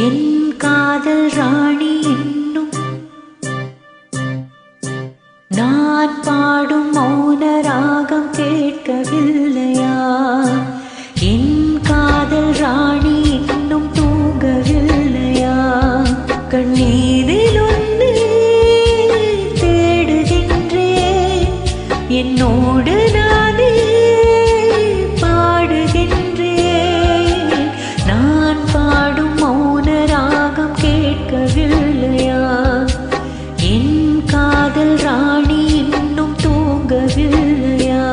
என் காதல் ராணி இன்னும் நான் பாடும் மௌன ராகம் கேட்கவில்லையா? என் காதல் ராணி இன்னும் தூங்கவில்லையா? கண்ணீரில் ஒன்று தேடுகின்றேன், என்னோடு நானே பாடுகின்றேன். நான் பாடும் மௌன ராகம் கேட்கவில்லையா? என் காதல் ராணி இன்னும் தூங்கவில்லையா?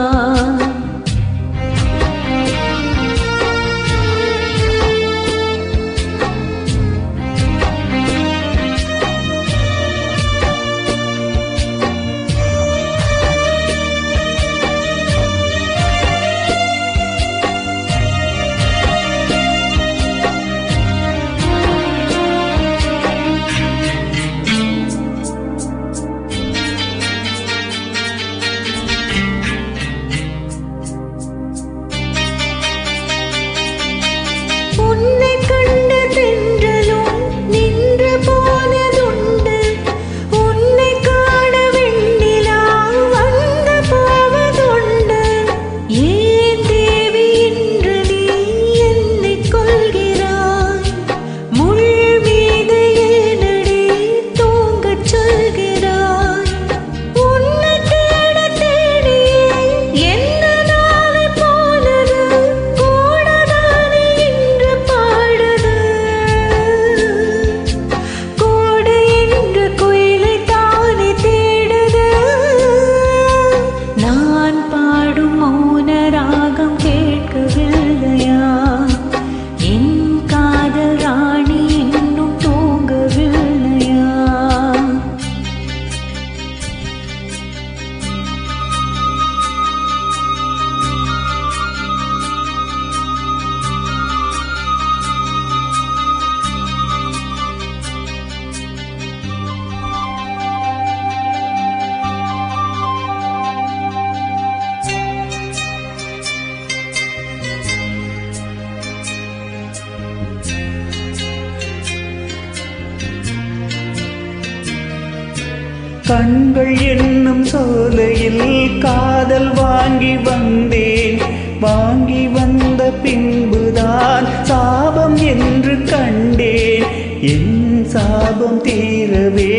கண்கள் என்னும் சோலையில் காதல் வாங்கி வந்தேன். வாங்கி வந்த பின்புதான் சாபம் என்று கண்டேன். என் சாபம் தீரவே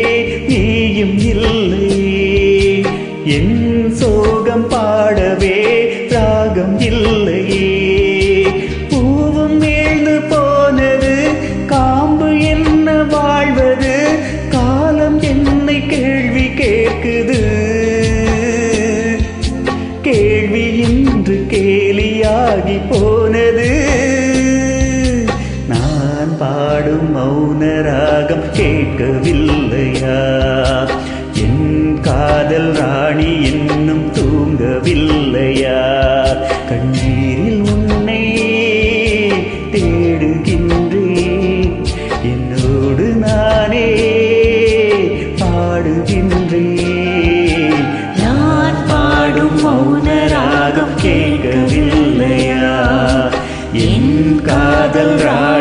நீயும் இல்லையே, என் சோகம் பாடவே ராகம் இல்லையே. பூவும் வீழ்ந்து போனது, காம்பு என்ன வாழ்வது, காலம் என்னை கேள்வி கேட்குது. கேள்வி இன்று கேலியாகி போனது. நான் பாடும் மௌன ராகம் கேட்கவில்லையா? என் காதல் ராணி இன்னும் தூங்கவில்லையா? கண்ணீரில் உன்னை தேடுகின்றேன், என்னோடு நானே பாடுகின்றேன். நான் பாடும் மௌன ராகம் கேட்கவில்லையா? என் காதல் ராணி